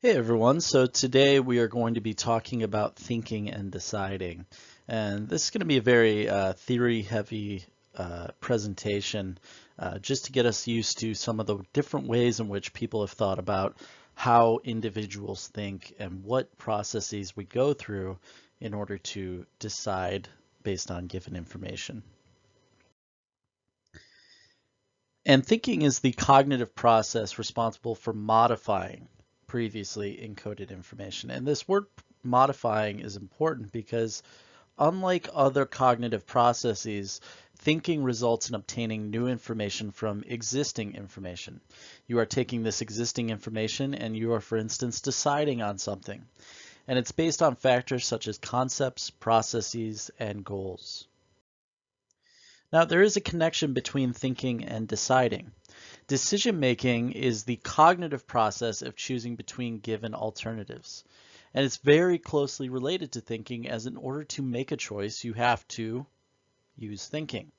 Hey everyone, so today we are going to be talking about thinking and deciding. And this is going to be a very theory-heavy presentation just to get us used to some of the different ways in which people have thought about how individuals think and what processes we go through in order to decide based on given information. And thinking is the cognitive process responsible for modifying previously encoded information. And this word modifying is important because unlike other cognitive processes, thinking results in obtaining new information from existing information. You are taking this existing information and you are, for instance, deciding on something. And it's based on factors such as concepts, processes, and goals. Now, there is a connection between thinking and deciding. Decision making is the cognitive process of choosing between given alternatives. And it's very closely related to thinking, as in order to make a choice, you have to use thinking.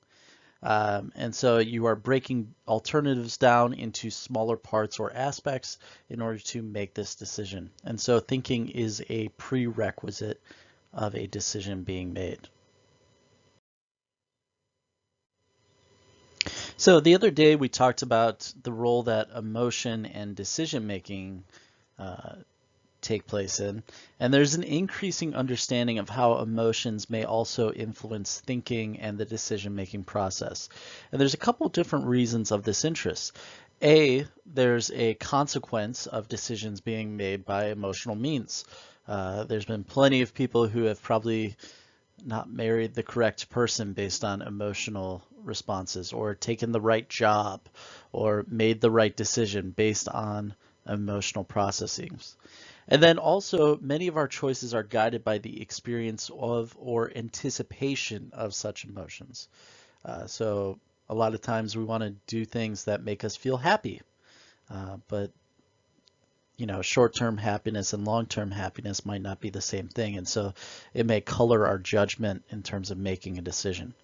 And so you are breaking alternatives down into smaller parts or aspects in order to make this decision. And so thinking is a prerequisite of a decision being made. So the other day we talked about the role that emotion and decision making uh, take place in, and there's an increasing understanding of how emotions may also influence thinking and the decision making process. And there's a couple different reasons of this interest. There's a consequence of decisions being made by emotional means. There's been plenty of people who have probably not married the correct person based on emotional responses, or taken the right job, or made the right decision based on emotional processes. And then also, many of our choices are guided by the experience of or anticipation of such emotions. So a lot of times we want to do things that make us feel happy, but short-term happiness and long-term happiness might not be the same thing. And so it may color our judgment in terms of making a decision.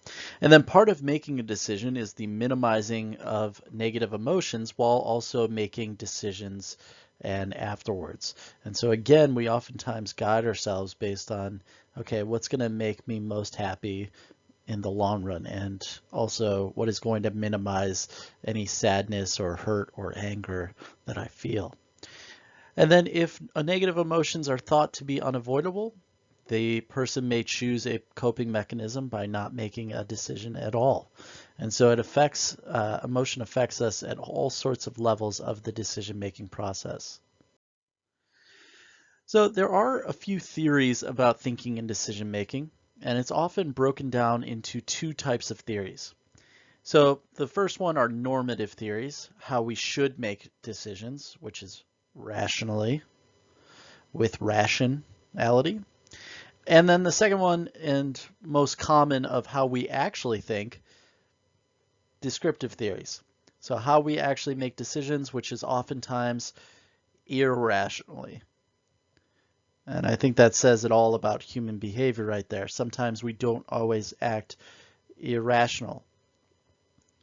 And then part of making a decision is the minimizing of negative emotions while also making decisions and afterwards. And so again, we oftentimes guide ourselves based on, okay, what's going to make me most happy in the long run, and also what is going to minimize any sadness or hurt or anger that I feel. And then if negative emotions are thought to be unavoidable, the person may choose a coping mechanism by not making a decision at all. And so emotion affects us at all sorts of levels of the decision-making process. So there are a few theories about thinking and decision-making, and it's often broken down into two types of theories. So the first one are normative theories, how we should make decisions, which is rationally, with rationality. And then the second one, and most common, of how we actually think, descriptive theories. So how we actually make decisions, which is oftentimes irrationally. And I think that says it all about human behavior right there. Sometimes we don't always act irrational,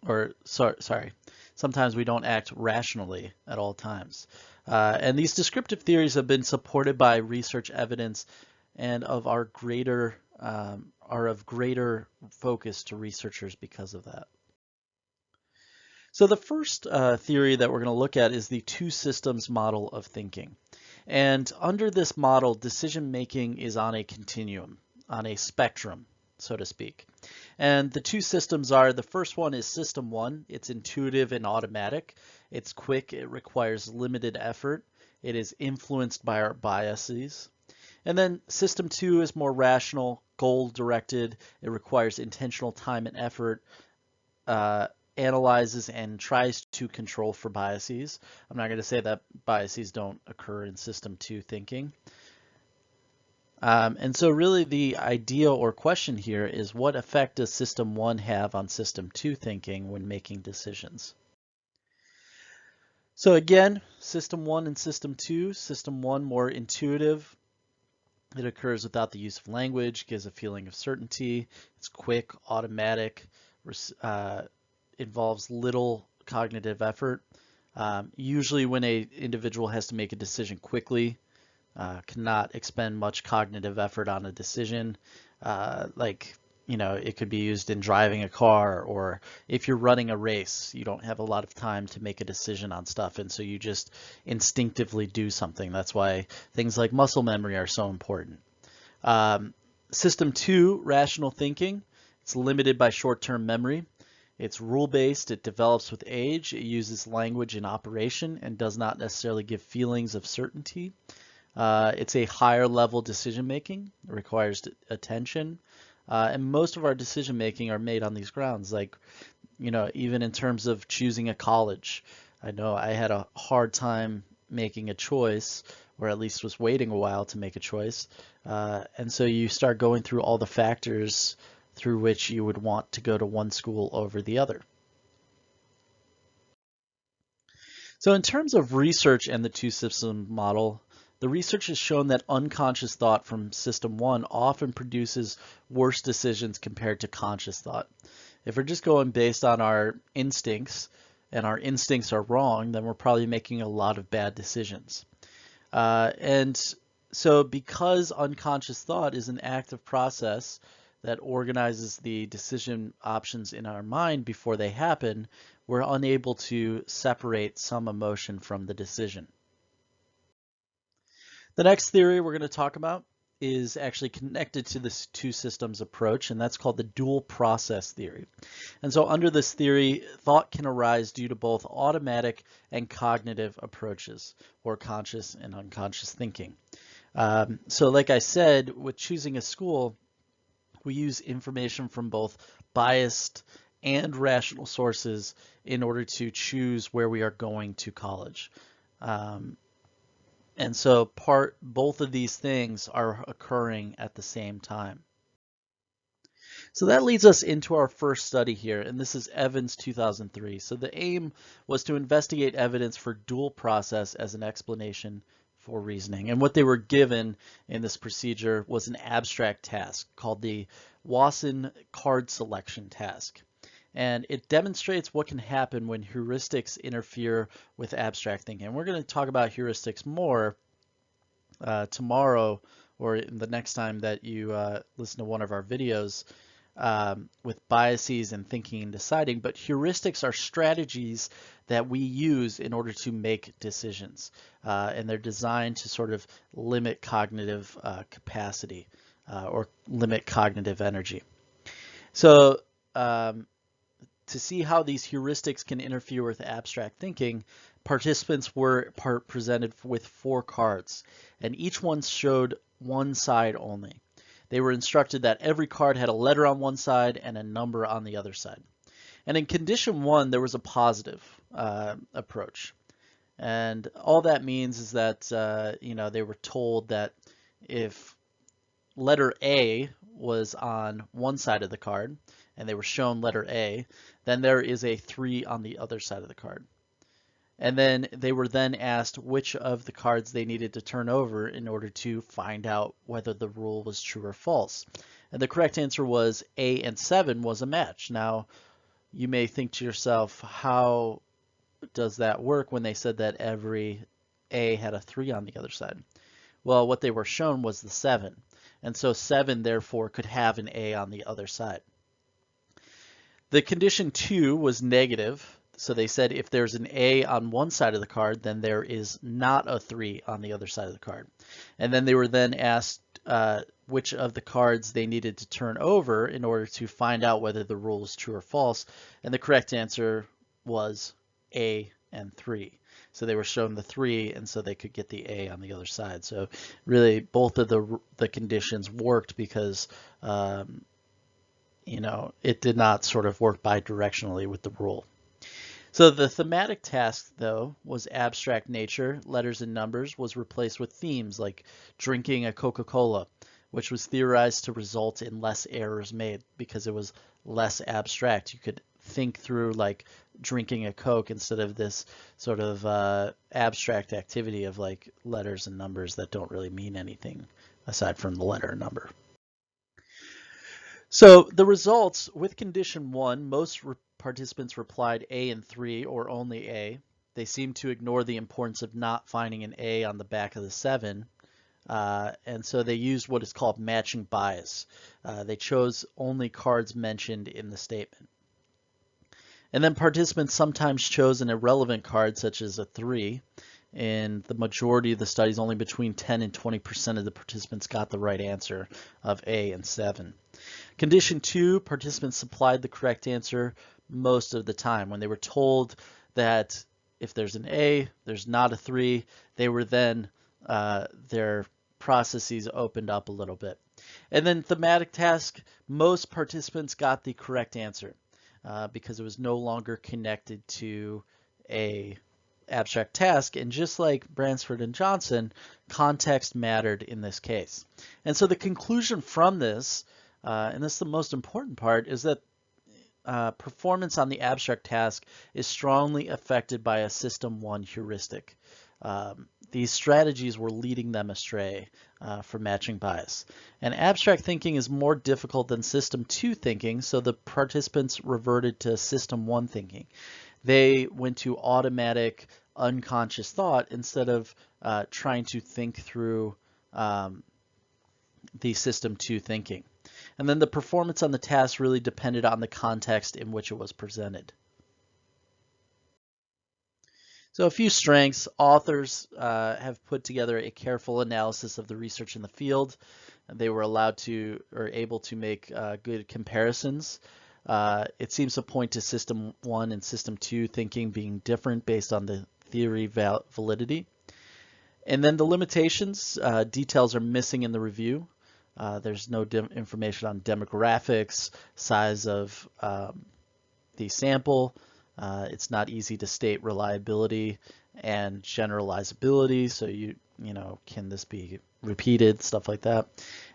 or sorry, sometimes we don't act rationally at all times. And these descriptive theories have been supported by research evidence and are of greater focus to researchers because of that. So the first theory that we're going to look at is the two systems model of thinking. And under this model, decision making is on a continuum, on a spectrum, so to speak. And the two systems are, the first one is system one. It's intuitive and automatic. It's quick. It requires limited effort. It is influenced by our biases. And then system two is more rational, goal directed. It requires intentional time and effort, uh, analyzes and tries to control for biases. I'm not going to say that biases don't occur in system two thinking. And so really the idea or question here is, what effect does system one have on system two thinking when making decisions? So again, system one and system one more intuitive. It occurs without the use of language, gives a feeling of certainty. It's quick, automatic, involves little cognitive effort. Usually when a individual has to make a decision quickly, cannot expend much cognitive effort on a decision. Like, it could be used in driving a car, or if you're running a race, you don't have a lot of time to make a decision on stuff, and so you just instinctively do something. That's why things like muscle memory are so important. Um, System 2, rational thinking. It's limited by short-term memory. It's rule-based, it develops with age, it uses language in operation, and does not necessarily give feelings of certainty. It's a higher level decision making. It requires attention. And most of our decision making are made on these grounds. Like, even in terms of choosing a college, I know I had a hard time making a choice, or at least was waiting a while to make a choice. And so you start going through all the factors through which you would want to go to one school over the other. So in terms of research and the two-system model, the research has shown that unconscious thought from system 1 often produces worse decisions compared to conscious thought. If we're just going based on our instincts, and our instincts are wrong, then we're probably making a lot of bad decisions. And so because unconscious thought is an active process that organizes the decision options in our mind before they happen, we're unable to separate some emotion from the decision. The next theory we're going to talk about is actually connected to this two systems approach, and that's called the dual process theory. And so under this theory, thought can arise due to both automatic and cognitive approaches, or conscious and unconscious thinking. So like I said, with choosing a school, we use information from both biased and rational sources in order to choose where we are going to college. And so both of these things are occurring at the same time. So that leads us into our first study here, and this is Evans 2003. So the aim was to investigate evidence for dual process as an explanation for reasoning. And what they were given in this procedure was an abstract task called the Oschin card selection task. And it demonstrates what can happen when heuristics interfere with abstract thinking. And we're going to talk about heuristics more tomorrow, or in the next time that you listen to one of our videos, with biases and thinking and deciding. But heuristics are strategies that we use in order to make decisions, and they're designed to sort of limit cognitive capacity, or limit cognitive energy. So to see how these heuristics can interfere with abstract thinking, participants were presented with 4 cards, and each one showed one side only. They were instructed that every card had a letter on one side and a number on the other side. And in condition 1, there was a positive approach. And all that means is that they were told that if letter A was on one side of the card, and they were shown letter A, then there is a 3 on the other side of the card. And then they were then asked which of the cards they needed to turn over in order to find out whether the rule was true or false. And the correct answer was A and 7 was a match. Now, you may think to yourself, how does that work when they said that every A had a 3 on the other side? Well, what they were shown was the 7. And so 7, therefore, could have an A on the other side. The condition 2 was negative. So they said if there's an A on one side of the card, then there is not a 3 on the other side of the card. And then they were then asked which of the cards they needed to turn over in order to find out whether the rule is true or false. And the correct answer was A and 3. So they were shown the 3, and so they could get the A on the other side. So really, both of the conditions worked because it did not sort of work bidirectionally with the rule. So the thematic task, though, was abstract nature. Letters and numbers was replaced with themes like drinking a Coca-Cola, which was theorized to result in less errors made because it was less abstract. You could think through like drinking a Coke instead of this sort of abstract activity of like letters and numbers that don't really mean anything aside from the letter and number. So the results with condition 1, most participants replied A and 3 or only A. They seem to ignore the importance of not finding an A on the back of the 7. And so they used what is called matching bias. They chose only cards mentioned in the statement. And then participants sometimes chose an irrelevant card, such as a 3. In the majority of the studies, only between 10 and 20% of the participants got the right answer of A and 7. Condition 2, participants supplied the correct answer most of the time. When they were told that if there's an A, there's not a 3, they were then, their processes opened up a little bit. And then thematic task, most participants got the correct answer because it was no longer connected to a abstract task. And just like Bransford and Johnson, context mattered in this case. And so the conclusion from this, and this is the most important part, is that performance on the abstract task is strongly affected by a System 1 heuristic. These strategies were leading them astray from matching bias. And abstract thinking is more difficult than System 2 thinking, so the participants reverted to System 1 thinking. They went to automatic, unconscious thought instead of trying to think through the System 2 thinking. And then the performance on the task really depended on the context in which it was presented. So a few strengths. Authors have put together a careful analysis of the research in the field. They were allowed to, or able to, make good comparisons. It seems to point to System 1 and System 2 thinking being different based on the theory validity. And then the limitations, details are missing in the review. There's no information on demographics, size of the sample. It's not easy to state reliability and generalizability. So you know, can this be repeated, stuff like that.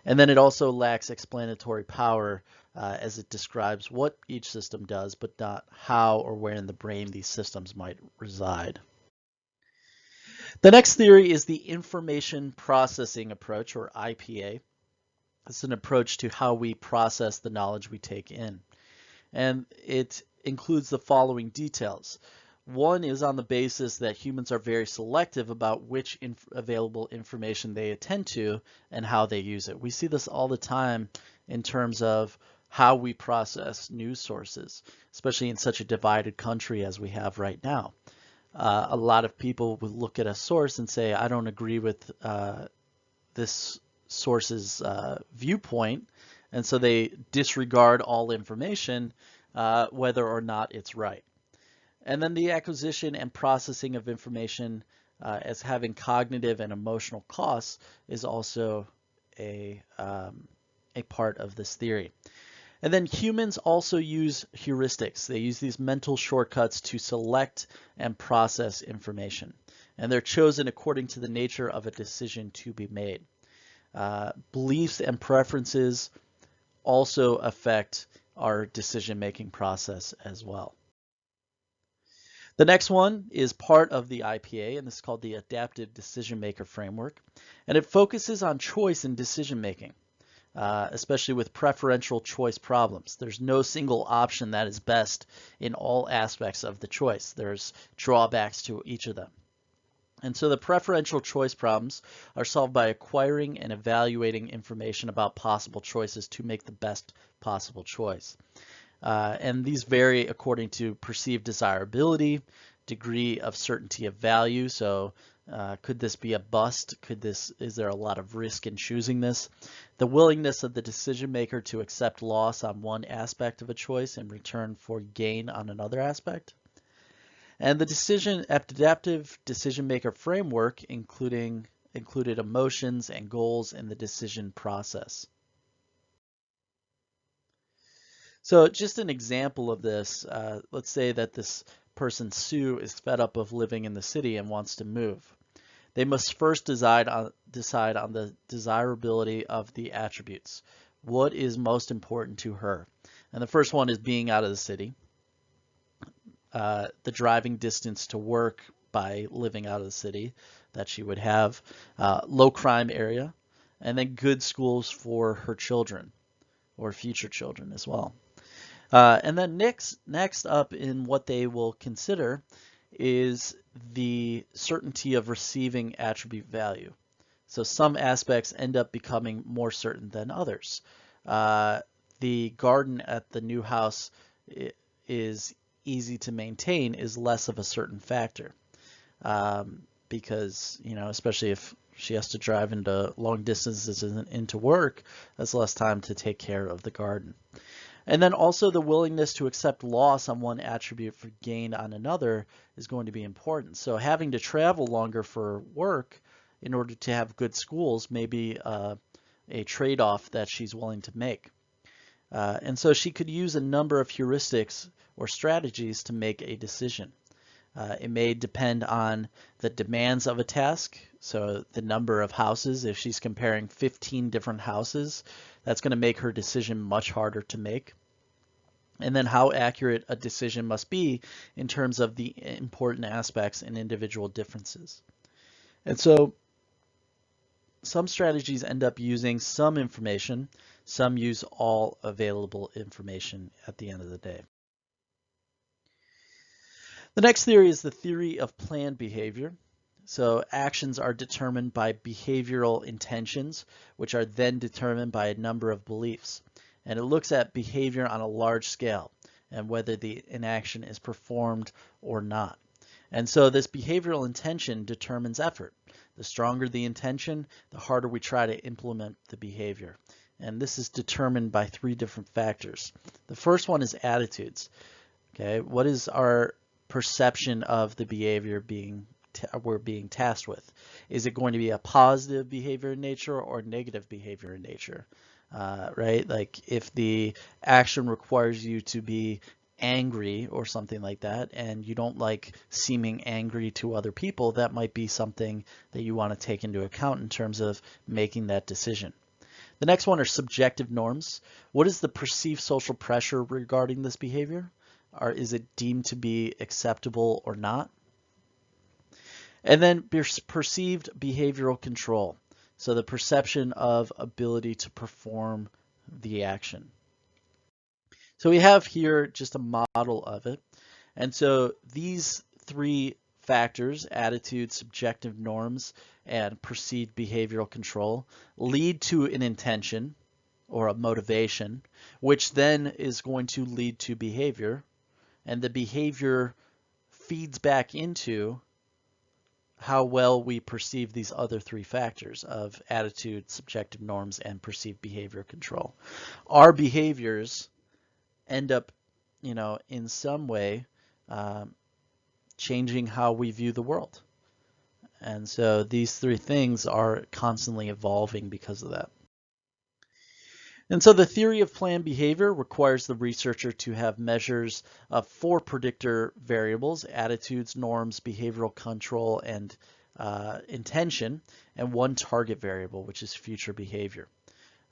And then it also lacks explanatory power as it describes what each system does, but not how or where in the brain these systems might reside. The next theory is the information processing approach, or IPA. It's an approach to how we process the knowledge we take in. And it includes the following details. One is on the basis that humans are very selective about which available information they attend to and how they use it. We see this all the time in terms of how we process news sources, especially in such a divided country as we have right now. A lot of people would look at a source and say, I don't agree with this source's viewpoint, and so they disregard all information, whether or not it's right. And then the acquisition and processing of information as having cognitive and emotional costs is also a part of this theory. And then humans also use heuristics. They use these mental shortcuts to select and process information. And they're chosen according to the nature of a decision to be made. Beliefs and preferences also affect our decision-making process as well. The next one is part of the IPA, and this is called the Adaptive Decision Maker Framework. And it focuses on choice in decision making, especially with preferential choice problems. There's no single option that is best in all aspects of the choice. There's drawbacks to each of them. And so the preferential choice problems are solved by acquiring and evaluating information about possible choices to make the best possible choice. And these vary according to perceived desirability, degree of certainty of value. So could this be a bust? Is there a lot of risk in choosing this? The willingness of the decision maker to accept loss on one aspect of a choice in return for gain on another aspect. And the adaptive decision maker framework included emotions and goals in the decision process. So just an example of this, let's say that this person, Sue, is fed up of living in the city and wants to move. They must first decide on the desirability of the attributes. What is most important to her? And the first one is being out of the city. The driving distance to work by living out of the city that she would have, low crime area, and then good schools for her children or future children as well. And then next up in what they will consider is the certainty of receiving attribute value. So some aspects end up becoming more certain than others. Uh, the garden at the new house is easy to maintain is less of a certain factor, because, especially if she has to drive into long distances into work, that's less time to take care of the garden. And then also the willingness to accept loss on one attribute for gain on another is going to be important. So having to travel longer for work in order to have good schools may be a trade-off that she's willing to make. And so she could use a number of heuristics or strategies to make a decision. It may depend on the demands of a task. So the number of houses, if she's comparing 15 different houses, that's going to make her decision much harder to make. And then how accurate a decision must be in terms of the important aspects and individual differences. And so some strategies end up using some information, some use all available information at the end of the day. The next theory is the theory of planned behavior. So actions are determined by behavioral intentions, which are then determined by a number of beliefs. And it looks at behavior on a large scale and whether an action is performed or not. And so this behavioral intention determines effort. The stronger the intention, the harder we try to implement the behavior. And this is determined by 3 different factors. The first one is attitudes. Okay, what is our perception of the behavior we're being tasked with? Is it going to be a positive behavior in nature or negative behavior in nature? Right? Like if the action requires you to be angry or something like that, and you don't like seeming angry to other people, that might be something that you want to take into account in terms of making that decision. The next one are subjective norms. What is the perceived social pressure regarding this behavior? Or is it deemed to be acceptable or not? And then perceived behavioral control. So the perception of ability to perform the action. So we have here just a model of it. And so these 3 factors, attitude, subjective norms, and perceived behavioral control, lead to an intention or a motivation, which then is going to lead to behavior. And the behavior feeds back into how well we perceive these other 3 factors of attitude, subjective norms, and perceived behavior control. Our behaviors end up, in some way changing how we view the world. And so these 3 things are constantly evolving because of that. And so the theory of planned behavior requires the researcher to have measures of 4 predictor variables: attitudes, norms, behavioral control, and intention, and 1 target variable, which is future behavior.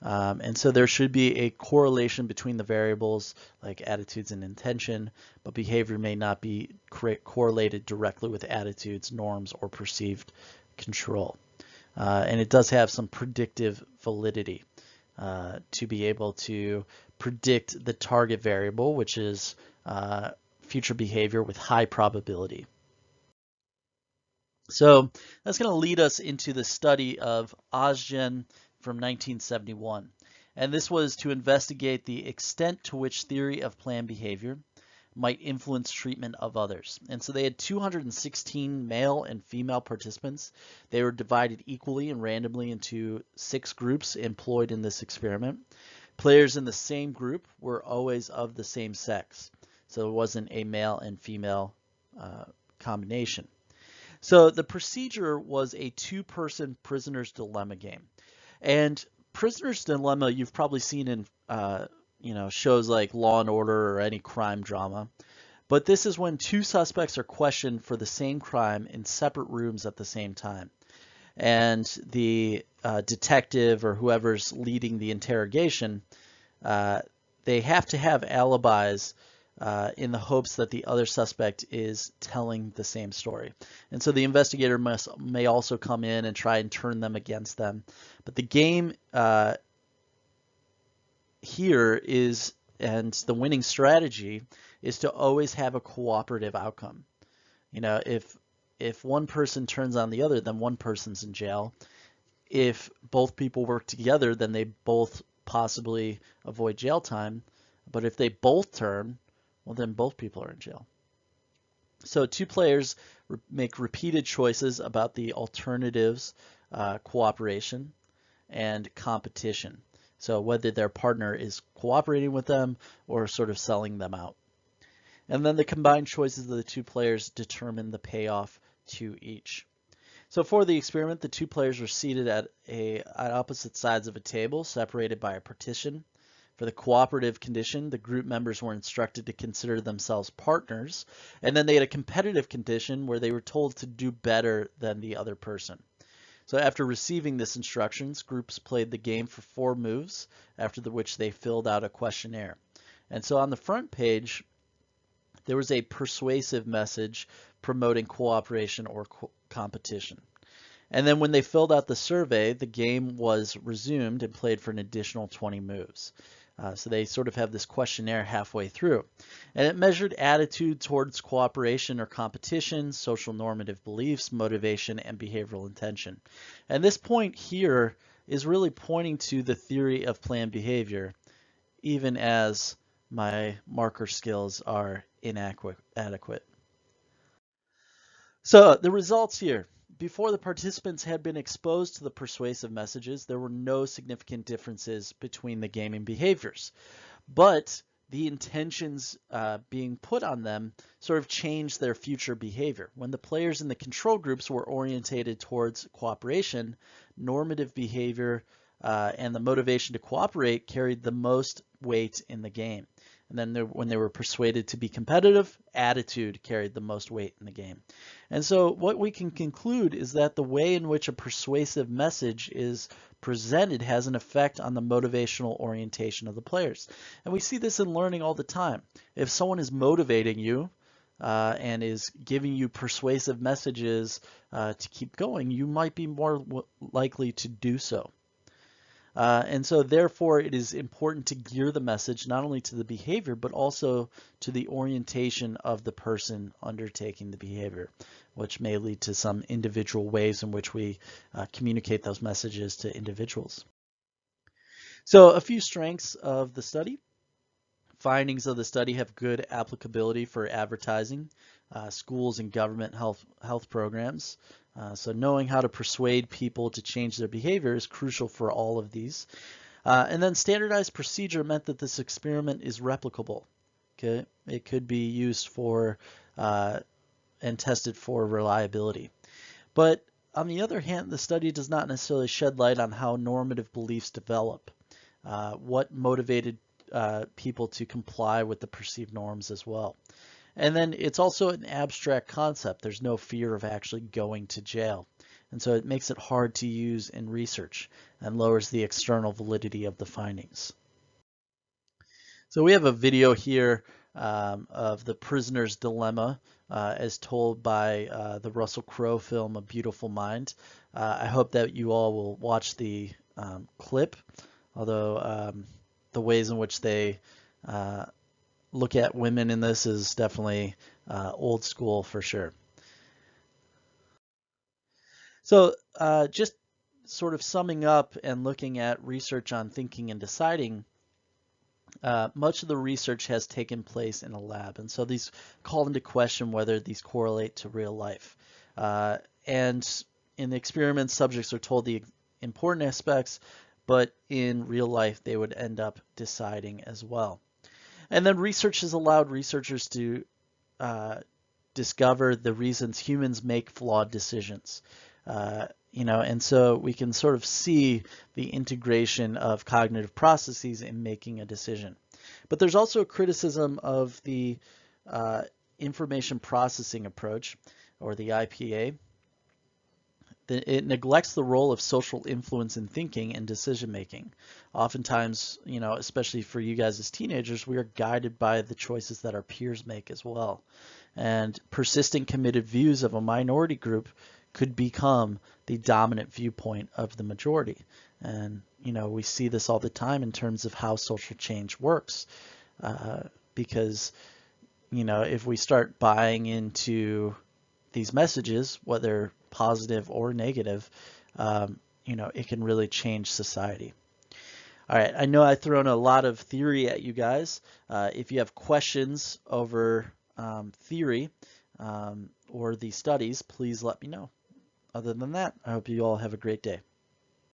And so there should be a correlation between the variables like attitudes and intention, but behavior may not be correlated directly with attitudes, norms, or perceived control. And it does have some predictive validity to be able to predict the target variable, which is future behavior with high probability. So that's going to lead us into the study of Oschin from 1971. And this was to investigate the extent to which theory of planned behavior might influence treatment of others. And so they had 216 male and female participants. They were divided equally and randomly into 6 groups employed in this experiment. Players in the same group were always of the same sex. So it wasn't a male and female combination. So the procedure was a 2-person prisoner's dilemma game. And prisoner's dilemma you've probably seen in shows like Law and Order or any crime drama. But this is when 2 suspects are questioned for the same crime in separate rooms at the same time. And the detective or whoever's leading the interrogation, they have to have alibis in the hopes that the other suspect is telling the same story. And so the investigator may also come in and try and turn them against them. But the game here is, and the winning strategy is to always have a cooperative outcome. If one person turns on the other, then one person's in jail. If both people work together, then they both possibly avoid jail time. But if they both turn, well, then both people are in jail. So two players make repeated choices about the alternatives, cooperation, and competition. So whether their partner is cooperating with them or sort of selling them out. And then the combined choices of the two players determine the payoff to each. So for the experiment, the two players were seated at opposite sides of a table, separated by a partition. For the cooperative condition, the group members were instructed to consider themselves partners, and then they had a competitive condition where they were told to do better than the other person. So after receiving this instructions, groups played the game for 4 moves, after which they filled out a questionnaire. And so on the front page, there was a persuasive message promoting cooperation or competition. And then when they filled out the survey, the game was resumed and played for an additional 20 moves. So they sort of have this questionnaire halfway through. And it measured attitude towards cooperation or competition, social normative beliefs, motivation, and behavioral intention. And this point here is really pointing to the theory of planned behavior, even as my marker skills are inadequate. So the results here. Before the participants had been exposed to the persuasive messages, there were no significant differences between the gaming behaviors. But the intentions being put on them sort of changed their future behavior. When the players in the control groups were orientated towards cooperation, normative behavior and the motivation to cooperate carried the most weight in the game. And then when they were persuaded to be competitive, attitude carried the most weight in the game. And so what we can conclude is that the way in which a persuasive message is presented has an effect on the motivational orientation of the players. And we see this in learning all the time. If someone is motivating you and is giving you persuasive messages to keep going, you might be more likely to do so. And so therefore it is important to gear the message not only to the behavior but also to the orientation of the person undertaking the behavior, which may lead to some individual ways in which we communicate those messages to individuals. So a few strengths of the study. Findings of the study have good applicability for advertising, schools and government health programs. So knowing how to persuade people to change their behavior is crucial for all of these. And then standardized procedure meant that this experiment is replicable. Okay, it could be used for and tested for reliability. But on the other hand, the study does not necessarily shed light on how normative beliefs develop, what motivated people to comply with the perceived norms as well. And then it's also an abstract concept. There's no fear of actually going to jail. And so it makes it hard to use in research and lowers the external validity of the findings. So we have a video here of the prisoner's dilemma as told by the Russell Crowe film, A Beautiful Mind. I hope that you all will watch the clip, although the ways in which they look at women in this is definitely old school for sure. So just sort of summing up and looking at research on thinking and deciding, much of the research has taken place in a lab, and so these call into question whether these correlate to real life. And in the experiments, subjects are told the important aspects, but in real life they would end up deciding as well. And then research has allowed researchers to discover the reasons humans make flawed decisions. And so we can sort of see the integration of cognitive processes in making a decision. But there's also a criticism of the information processing approach, or the IPA. It neglects the role of social influence in thinking and decision making. Oftentimes, especially for you guys as teenagers, we are guided by the choices that our peers make as well. And persistent committed views of a minority group could become the dominant viewpoint of the majority. And, we see this all the time in terms of how social change works. Because, if we start buying into these messages, whether positive or negative, it can really change society. All right, I know I've thrown a lot of theory at you guys. If you have questions over theory or the studies, please let me know. Other than that, I hope you all have a great day.